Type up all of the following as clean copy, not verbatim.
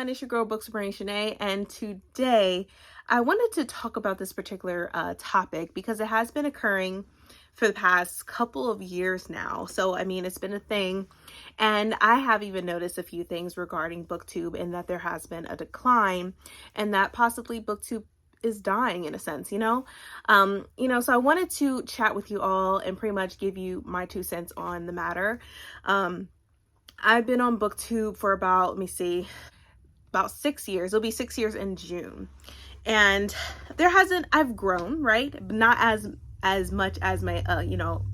everyone, it's your girl Books Brain Shanae, and today I wanted to talk about this particular topic because it has been occurring for the past couple of years now. So, I mean, it's been a thing, and I have even noticed a few things regarding BookTube and that there has been a decline and that possibly BookTube is dying in a sense, so I wanted to chat with you all and pretty much give you my 2 cents on the matter. I've been on BookTube for about, about 6 years. It'll be 6 years in June. And I've grown, right? Not as much as my,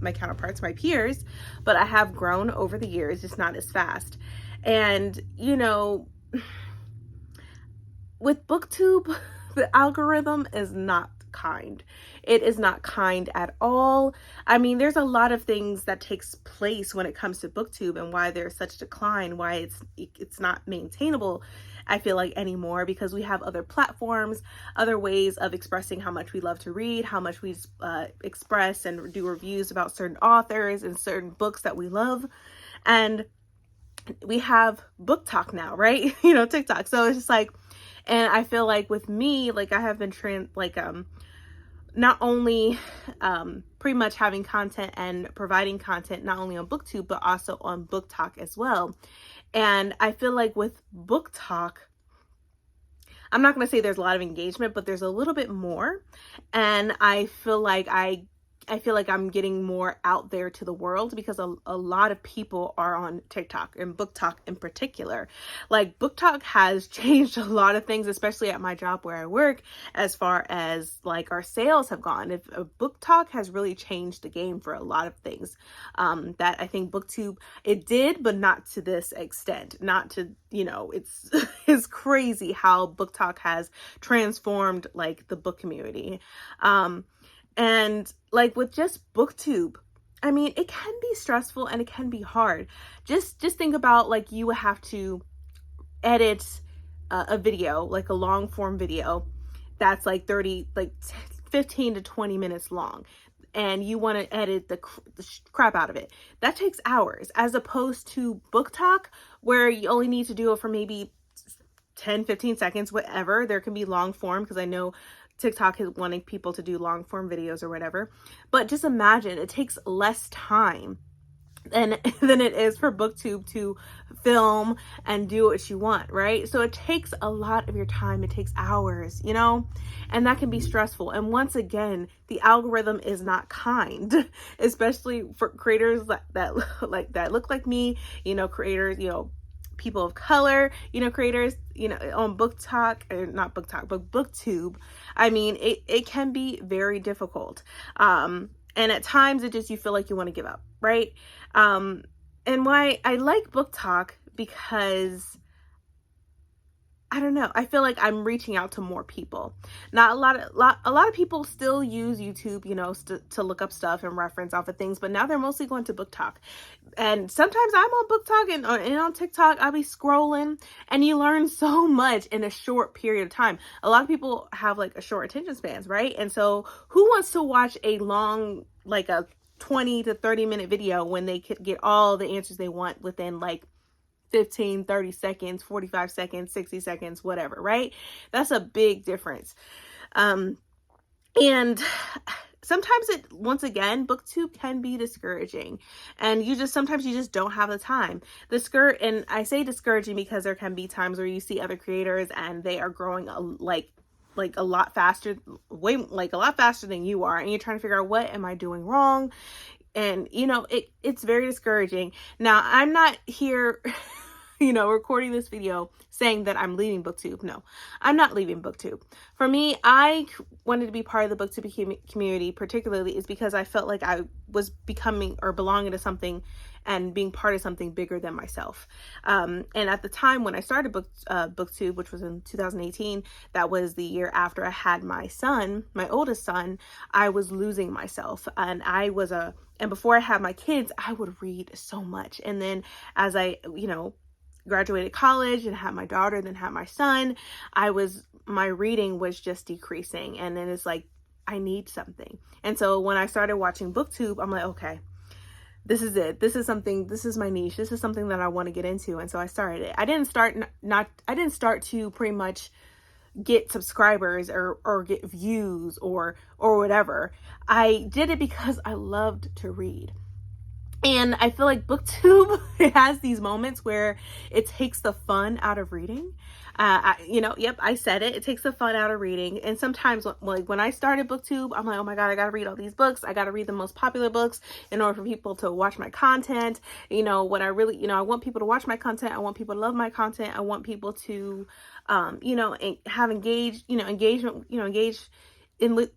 my counterparts, my peers, but I have grown over the years, just not as fast. And, with BookTube, the algorithm is not kind. It is not kind at all. I mean, there's a lot of things that takes place when it comes to BookTube and why there's such decline, why it's not maintainable, I feel like, anymore, because we have other platforms, other ways of expressing how much we love to read, how much we express and do reviews about certain authors and certain books that we love. And we have BookTok now, right? TikTok. So it's just like, and I feel like with me, like I have been not only pretty much having content and providing content not only on BookTube but also on BookTok as well. And I feel like with BookTok, I'm not going to say there's a lot of engagement, but there's a little bit more. And I feel like I'm getting more out there to the world because a lot of people are on TikTok and BookTok in particular. Like, BookTok has changed a lot of things, especially at my job where I work, as far as like our sales have gone. If BookTok has really changed the game for a lot of things that I think BookTube, it did, but not to this extent. Not to, it's it's crazy how BookTok has transformed like the book community. And like with just BookTube, I mean, it can be stressful and it can be hard. Just think about, like, you would have to edit a video, like a long form video that's like 15 to 20 minutes long. And you want to edit the crap out of it. That takes hours, as opposed to BookTok, where you only need to do it for maybe 10, 15 seconds, whatever. There can be long form, because I know TikTok is wanting people to do long form videos or whatever. But just imagine, it takes less time than it is for BookTube to film and do what you want, right? So it takes a lot of your time. It takes hours, and that can be stressful. And once again, the algorithm is not kind, especially for creators that look like me, creators, people of color, creators, on BookTok, or not BookTok, but BookTube. I mean, it can be very difficult. And at times you feel like you want to give up, right? And why I like BookTok, because I don't know, I feel like I'm reaching out to more people. Not a lot of people still use YouTube, to look up stuff and reference off of things, but now they're mostly going to BookTok. And sometimes I'm on BookTok and on TikTok, I'll be scrolling, and you learn so much in a short period of time. A lot of people have like a short attention spans, right? And so who wants to watch a long, like a 20 to 30 minute video when they could get all the answers they want within like 15, 30 seconds, 45 seconds, 60 seconds, whatever, right? That's a big difference. And sometimes once again, BookTube can be discouraging, and sometimes you just don't have the time. And I say discouraging because there can be times where you see other creators and they are growing a lot faster, a lot faster than you are, and you're trying to figure out, what am I doing wrong? And it's very discouraging. Now, I'm not here recording this video saying that I'm leaving BookTube. No, I'm not leaving BookTube. For me, I wanted to be part of the BookTube community, particularly is because I felt like I was becoming or belonging to something and being part of something bigger than myself. And at the time when I started BookTube, which was in 2018, that was the year after I had my son, my oldest son, I was losing myself. And and before I had my kids, I would read so much. And then as I, graduated college and had my daughter, then had my son, my reading was just decreasing. And then it's like, I need something. And so when I started watching BookTube, I'm like, okay, this is it. This is something, this is my niche. This is something that I want to get into. And so I started it. I didn't start to pretty much get subscribers or get views or whatever. I did it because I loved to read. And I feel like BookTube, it has these moments where it takes the fun out of reading. Yep, I said it. It takes the fun out of reading. And sometimes, like when I started BookTube, I'm like, oh my God, I got to read all these books. I got to read the most popular books in order for people to watch my content. What I really, I want people to watch my content. I want people to love my content. I want people to, have engagement, engage in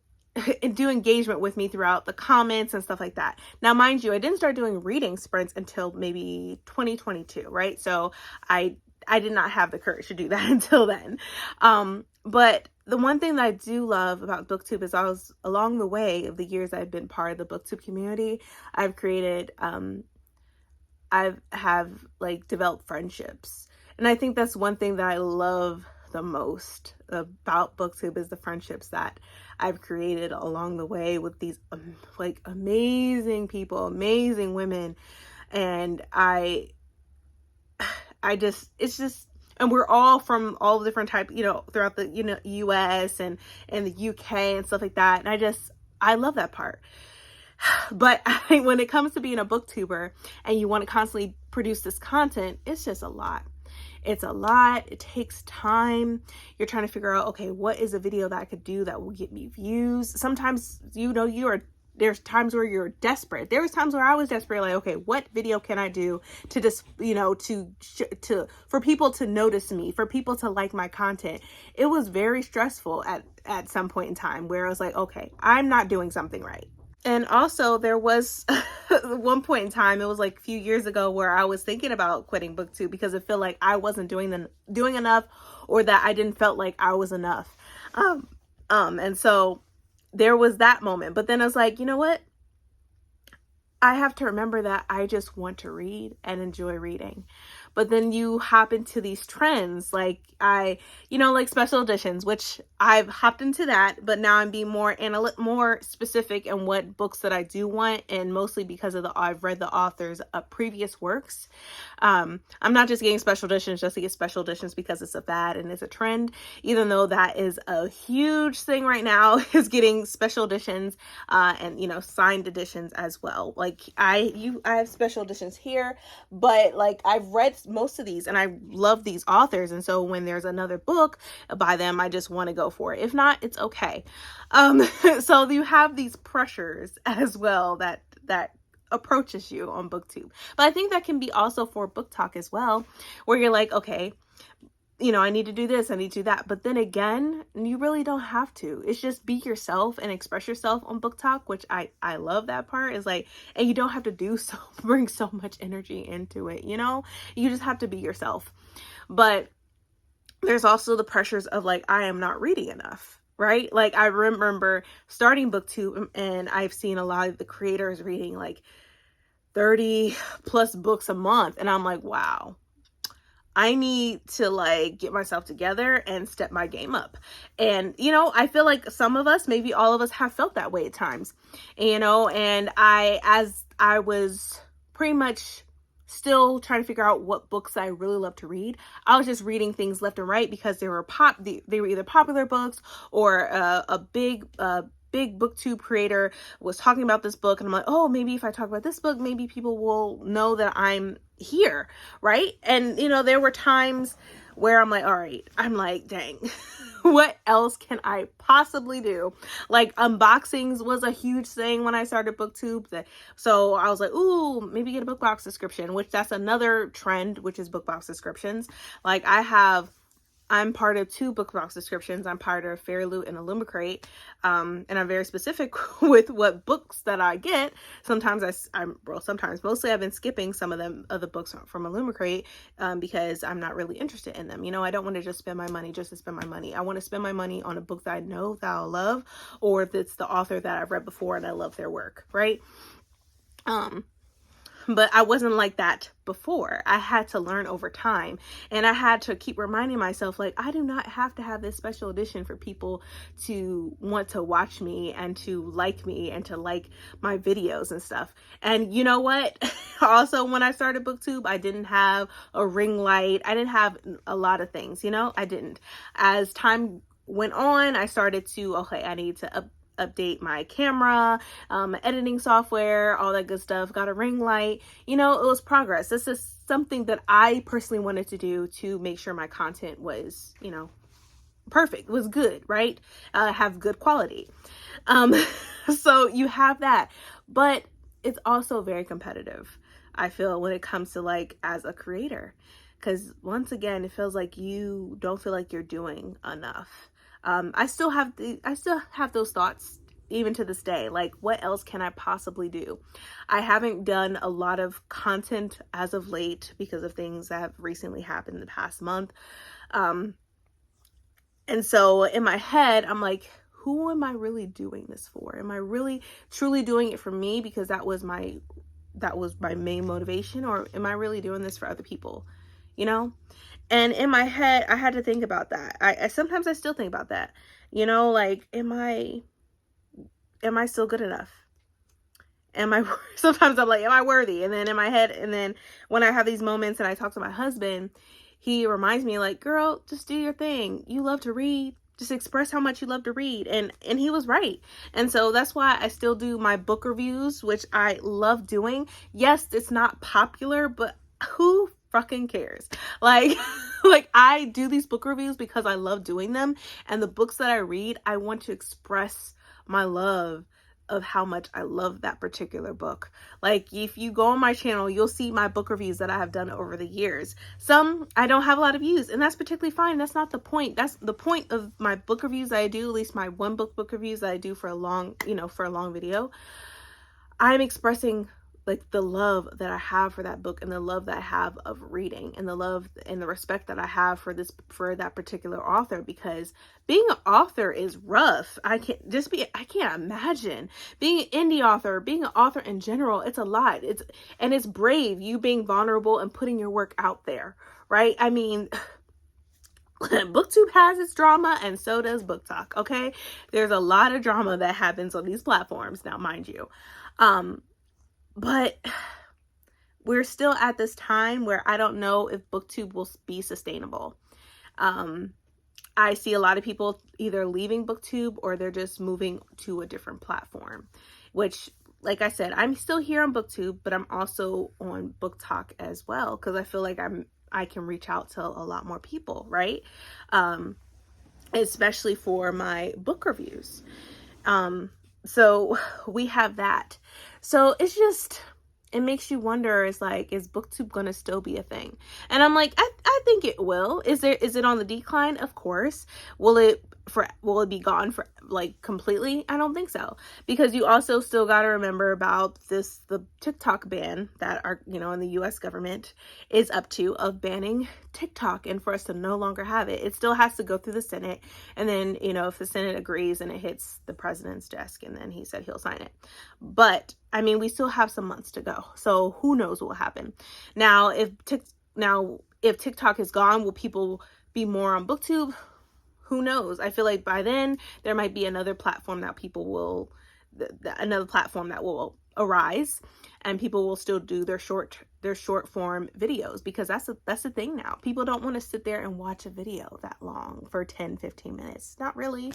and do engagement with me throughout the comments and stuff like that. Now, mind you, I didn't start doing reading sprints until maybe 2022, right? So I did not have the courage to do that until then. But the one thing that I do love about BookTube is along the way of the years I've been part of the BookTube community, I've created, developed friendships. And I think that's one thing that I love the most about BookTube is the friendships that I've created along the way with these amazing people, amazing women. And and we're all from all different types, throughout the, US and the UK and stuff like that. And I love that part. But when it comes to being a booktuber and you want to constantly produce this content, it's just a lot. It's a lot. It takes time. You're trying to figure out, okay, what is a video that I could do that will get me views? Sometimes, there's times where you're desperate. There was times where I was desperate, like, okay, what video can I do to just, for people to notice me, for people to like my content? It was very stressful at some point in time where I was like, okay, I'm not doing something right. And also there was one point in time, it was like a few years ago, where I was thinking about quitting BookTube because I feel like I wasn't doing enough, or that I didn't felt like I was enough. And so there was that moment. But then I was like, you know what? I have to remember that I just want to read and enjoy reading. But then you hop into these trends, like special editions, which I've hopped into that, but now I'm being more specific in what books that I do want, and mostly because I've read the author's previous works. I'm not just getting special editions just to get special editions because it's a fad and it's a trend, even though that is a huge thing right now, is getting special editions and signed editions as well. Like I have special editions here, but like I've read most of these and I love these authors, and so when there's another book by them, I just want to go for it. If not, it's okay. So you have these pressures as well that approaches you on BookTube. But I think that can be also for BookTok as well, where you're like, okay, I need to do this, I need to do that. But then again, you really don't have to. It's just be yourself and express yourself on BookTok, which I love that part. Is like, and you don't have to bring so much energy into it, you just have to be yourself. But there's also the pressures of like, I am not reading enough, right? Like I remember starting BookTube and I've seen a lot of the creators reading like 30 plus books a month. And I'm like, wow, I need to get myself together and step my game up. And, I feel like some of us, maybe all of us, have felt that way at times, and as I was pretty much still trying to figure out what books I really love to read, I was just reading things left and right because they were either popular books or a big BookTube creator was talking about this book, and I'm like, oh, maybe if I talk about this book, maybe people will know that I'm here, right? And there were times where I'm like, all right, I'm like, dang, what else can I possibly do? Like unboxings was a huge thing when I started BookTube. So I was like, ooh, maybe get a book box subscription, which that's another trend, which is book box subscriptions. Like I'm part of 2 book box subscriptions. I'm part of Fairy Loot and Illumicrate. And I'm very specific with what books that I get. Sometimes mostly I've been skipping some of the books from Illumicrate because I'm not really interested in them. I don't want to just spend my money just to spend my money. I want to spend my money on a book that I know that I'll love, or if it's the author that I've read before and I love their work, right? But I wasn't like that before. I had to learn over time, and I had to keep reminding myself, like, I do not have to have this special edition for people to want to watch me and to like me and to like my videos and stuff. And you know what? Also, when I started BookTube, I didn't have a ring light. I didn't have a lot of things, you know, I didn't. As time went on, I started to, okay, I need to update my camera, editing software, all that good stuff, got a ring light. You know, it was progress. This is something that I personally wanted to do to make sure my content was, you know, perfect, was good, right? Have good quality. So you have that, but it's also very competitive, I feel, when it comes to like as a creator, because once again, it feels like you don't feel like you're doing enough. I still have those thoughts even to this day. Like, what else can I possibly do? I haven't done a lot of content as of late because of things that have recently happened in the past month. And so in my head, I'm like, who am I really doing this for? Am I really truly doing it for me because that was my main motivation, or am I really doing this for other people? You know? And in my head, I had to think about that. I sometimes I still think about that. You know, like, am I still good enough? Sometimes I'm like, am I worthy? And then in my head, and then when I have these moments and I talk to my husband, he reminds me, like, girl, just do your thing. You love to read. Just express how much you love to read. And he was right. And so that's why I still do my book reviews, which I love doing. Yes, it's not popular, but who fucking cares? Like, like, I do these book reviews because I love doing them. And the books that I read, I want to express my love of how much I love that particular book. Like, if you go on my channel, you'll see my book reviews that I have done over the years. Some I don't have a lot of views, and that's particularly fine. That's not the point. That's the point of my book reviews that I do, at least my one book reviews that I do for a long, you know, for a long video. I'm expressing like the love that I have for that book, and the love that I have of reading, and the love and the respect that I have for that particular author, because being an author is rough. I can't imagine being an indie author, being an author in general. It's a lot. It's brave, you being vulnerable and putting your work out there, right? I mean, BookTube has its drama, and so does BookTok. Okay, there's a lot of drama that happens on these platforms now, mind you. But we're still at this time where I don't know if BookTube will be sustainable. I see a lot of people either leaving BookTube or they're just moving to a different platform, which, like I said, I'm still here on BookTube, but I'm also on BookTok as well, because I feel like I can reach out to a lot more people, right? Especially for my book reviews. So we have that. So it's just, it makes you wonder, is like, is BookTube going to still be a thing? And I'm like, I think it will. Is it on the decline? Of course. Will it be gone for like completely? I don't think so, because you also still got to remember about the TikTok ban that in the US government is up to, of banning TikTok, and for us to no longer have it. It still has to go through the Senate, and then, if the Senate agrees and it hits the president's desk, and then he said he'll sign it. But I mean, we still have some months to go, so who knows what will happen. Now, if TikTok is gone, will people be more on BookTube? Who knows? I feel like by then there might be another platform that will arise, and people will still do their short form videos, because that's the thing now. People don't want to sit there and watch a video that long for 10-15 minutes. Not really.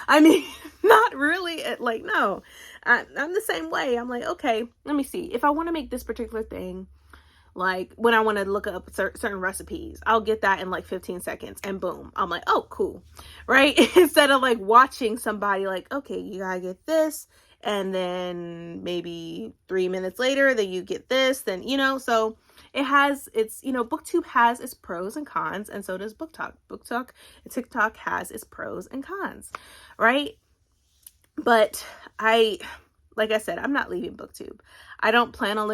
I mean, not really. Like, no, I'm the same way. I'm like, okay, let me see. If I want to make this particular thing, like when I want to look up certain recipes, I'll get that in like 15 seconds, and boom, I'm like, oh, cool, right? Instead of like watching somebody like, okay, you gotta get this, and then maybe 3 minutes later, then you get this, then, so BookTube has its pros and cons, and so does BookTok. TikTok has its pros and cons, right? But like I said, I'm not leaving BookTube. I don't plan on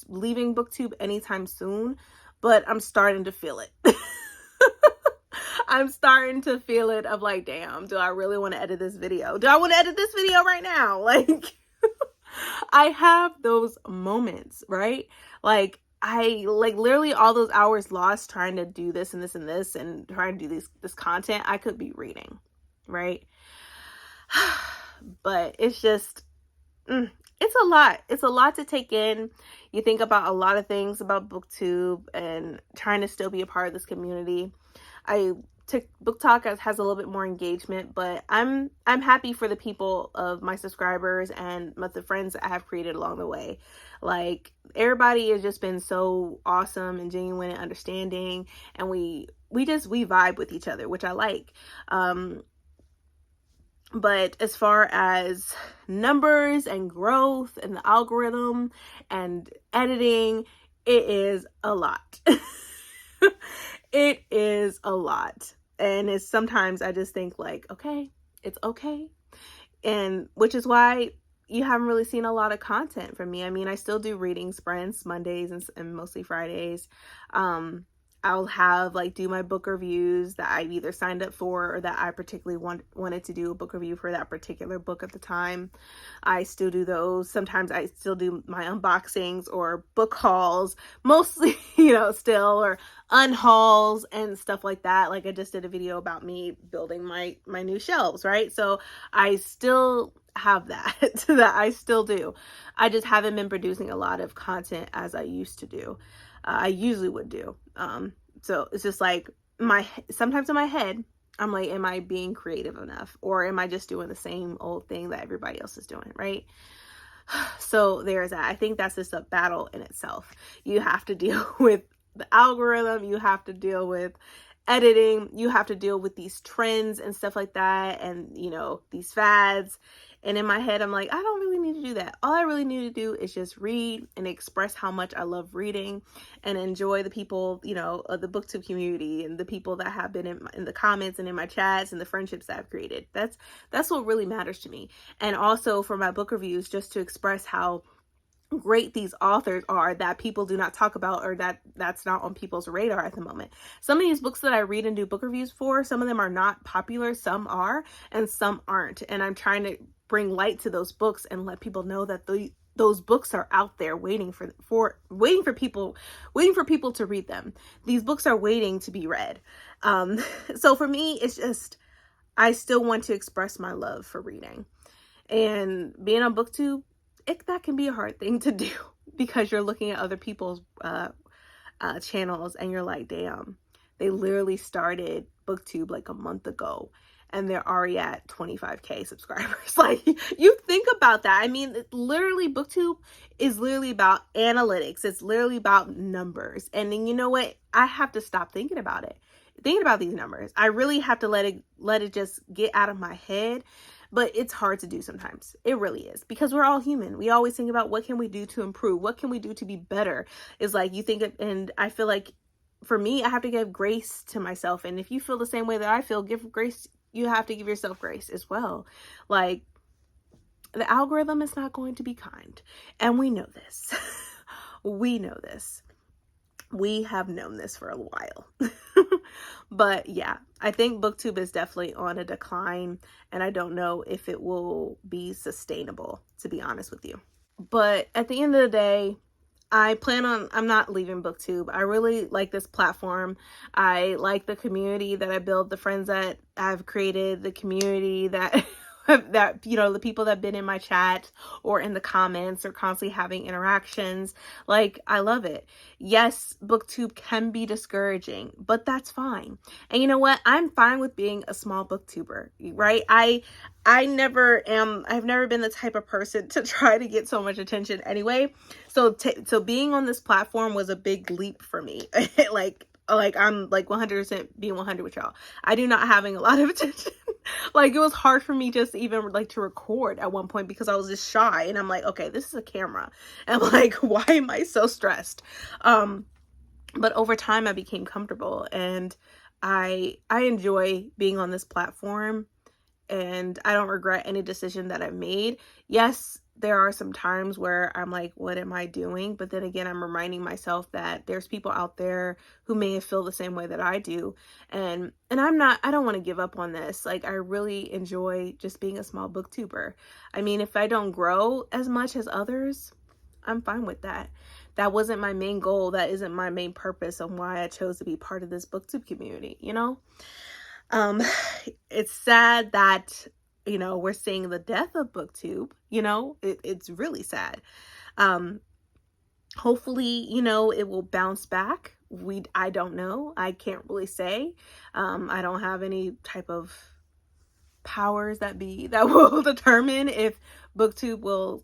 leaving BookTube anytime soon, but I'm starting to feel it. I'm starting to feel it of like, damn, do I really want to edit this video? Do I want to edit this video right now? Like, I have those moments, right? Like I like literally all those hours lost trying to do this and this and this and trying to do this content, I could be reading, right? But it's just it's a lot. It's a lot to take in. You think about a lot of things about BookTube and trying to still be a part of this community. I took BookTok has a little bit more engagement, but I'm happy for the people of my subscribers and the friends that I have created along the way. Like everybody has just been so awesome and genuine and understanding, and we vibe with each other, which I like. But as far as numbers and growth and the algorithm and editing, it is a lot. It is a lot. And it's sometimes I just think like, okay, it's okay. And which is why you haven't really seen a lot of content from me. I mean, I still do reading sprints Mondays and mostly Fridays. I'll have like do my book reviews that I've either signed up for or that I particularly wanted to do a book review for that particular book at the time. I still do those. Sometimes I still do my unboxings or book hauls, mostly, still, or unhauls and stuff like that. Like I just did a video about me building my new shelves, right? So I still have that that I still do. I just haven't been producing a lot of content as I used to do. I usually would do. So it's just like sometimes in my head, I'm like, am I being creative enough? Or am I just doing the same old thing that everybody else is doing, right? So there's that. I think that's just a battle in itself. You have to deal with the algorithm. You have to deal with editing. You have to deal with these trends and stuff like that. And, these fads. And in my head, I'm like, I don't really need to do that. All I really need to do is just read and express how much I love reading and enjoy the people, of the BookTube community and the people that have been in the comments and in my chats and the friendships that I've created. That's what really matters to me. And also for my book reviews, just to express how great these authors are that people do not talk about, or that's not on people's radar at the moment. Some of these books that I read and do book reviews for, some of them are not popular, some are, and some aren't. And I'm trying to bring light to those books and let people know that those books are out there waiting for people to read them. These books are waiting to be read. So for me, it's just, I still want to express my love for reading. And being on BookTube, that can be a hard thing to do because you're looking at other people's channels and you're like, damn, they literally started BookTube like a month ago and they're already at 25K subscribers. Like, you think about that. I mean, literally BookTube is literally about analytics. It's literally about numbers. And then you know what? I have to stop thinking about it. Thinking about these numbers. I really have to let it just get out of my head. But it's hard to do sometimes. It really is, because we're all human. We always think about what can we do to improve? What can we do to be better? Is like you think of, and I feel like for me, I have to give grace to myself. And if you feel the same way that I feel, give grace. You have to give yourself grace as well. Like, the algorithm is not going to be kind. And we know this. We know this. We have known this for a while. But yeah, I think BookTube is definitely on a decline, and I don't know if it will be sustainable, to be honest with you. But at the end of the day, I'm not leaving BookTube. I really like this platform. I like the community that I build, the friends that I've created, the community that the people that have been in my chat or in the comments or constantly having interactions. Like, I love it. Yes, BookTube can be discouraging, but that's fine. And you know what? I'm fine with being a small BookTuber, right? I've never been the type of person to try to get so much attention anyway. So being on this platform was a big leap for me. like I'm like 100% being 100 with y'all. I do not having a lot of attention. Like, it was hard for me just even like to record at one point because I was just shy, and I'm like, okay, this is a camera, and like, why am I so stressed? But over time I became comfortable, and I enjoy being on this platform, and I don't regret any decision that I've made. Yes, there are some times where I'm like, what am I doing? But then again, I'm reminding myself that there's people out there who may feel the same way that I do. And I don't want to give up on this. Like, I really enjoy just being a small booktuber. I mean, if I don't grow as much as others, I'm fine with that. That wasn't my main goal. That isn't my main purpose on why I chose to be part of this booktube community, you know? It's sad that, you know, we're seeing the death of booktube, you know, it's really sad. Hopefully, you know, it will bounce back. I don't know. I can't really say. I don't have any type of powers that will determine if booktube will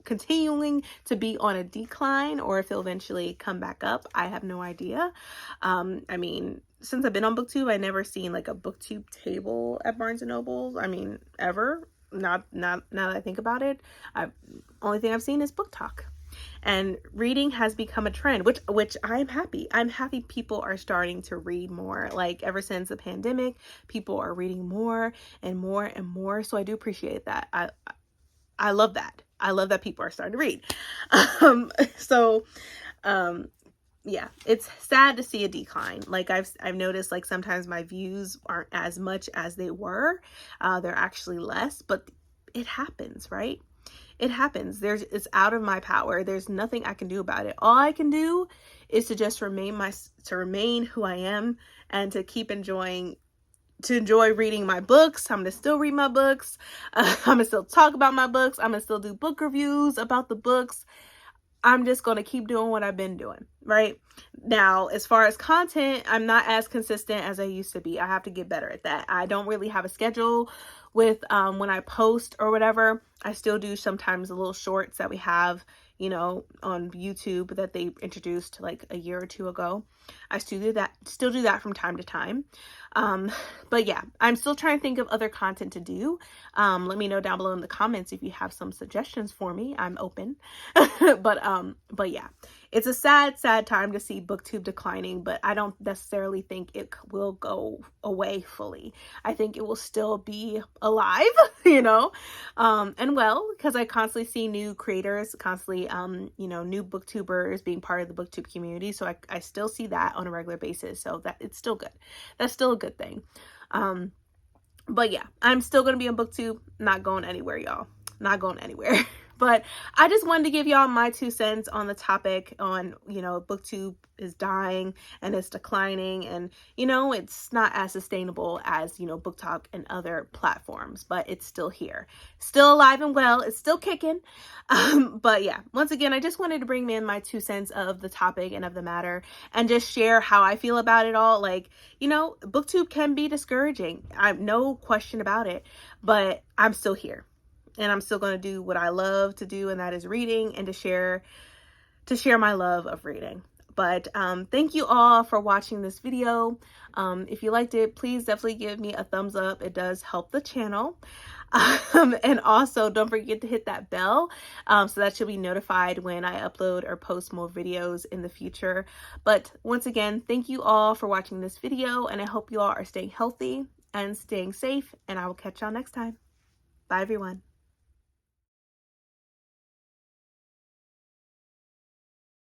continuing to be on a decline or if it'll eventually come back up. I have no idea. I mean, since I've been on booktube, I never seen like a booktube table at Barnes and Noble. I mean, ever. Not now that I think about it. Only thing I've seen is BookTok. And reading has become a trend, which I'm happy. I'm happy people are starting to read more. Like, ever since the pandemic, people are reading more and more and more. So I do appreciate that. I love that. I love that people are starting to read. Yeah, it's sad to see a decline. Like, I've noticed, like, sometimes my views aren't as much as they were. They're actually less, but it happens, right? It happens. It's out of my power. There's nothing I can do about it. All I can do is to just remain who I am, and to keep enjoy reading my books. I'm gonna still read my books. I'm gonna still talk about my books. I'm gonna still do book reviews about the books. I'm just gonna keep doing what I've been doing, right? Now, as far as content, I'm not as consistent as I used to be. I have to get better at that. I don't really have a schedule with when I post or whatever. I still do sometimes the little shorts that we have, you know, on YouTube that they introduced like a year or two ago. I still do that from time to time. But yeah, I'm still trying to think of other content to do. Let me know down below in the comments if you have some suggestions for me. I'm open. But yeah, it's a sad time to see booktube declining, but I don't necessarily think it will go away fully. I think it will still be alive, you know, and well, because I constantly see new creators, constantly, you know, new booktubers being part of the booktube community. So I still see that on a regular basis. So that it's still good. That's still a good thing. But yeah, I'm still going to be on booktube. Not going anywhere, y'all. Not going anywhere. But I just wanted to give y'all my 2 cents on the topic on, you know, booktube is dying and it's declining, and, you know, it's not as sustainable as, you know, BookTok and other platforms, but it's still here, still alive and well. It's still kicking. But yeah, once again, I just wanted to bring in my 2 cents of the topic and of the matter, and just share how I feel about it all. Like, you know, booktube can be discouraging. I've no question about it, but I'm still here. And I'm still going to do what I love to do, and that is reading, and to share my love of reading. But thank you all for watching this video. If you liked it, please definitely give me a thumbs up. It does help the channel. And also, don't forget to hit that bell, so that you'll be notified when I upload or post more videos in the future. But once again, thank you all for watching this video, and I hope you all are staying healthy and staying safe, and I will catch y'all next time. Bye, everyone.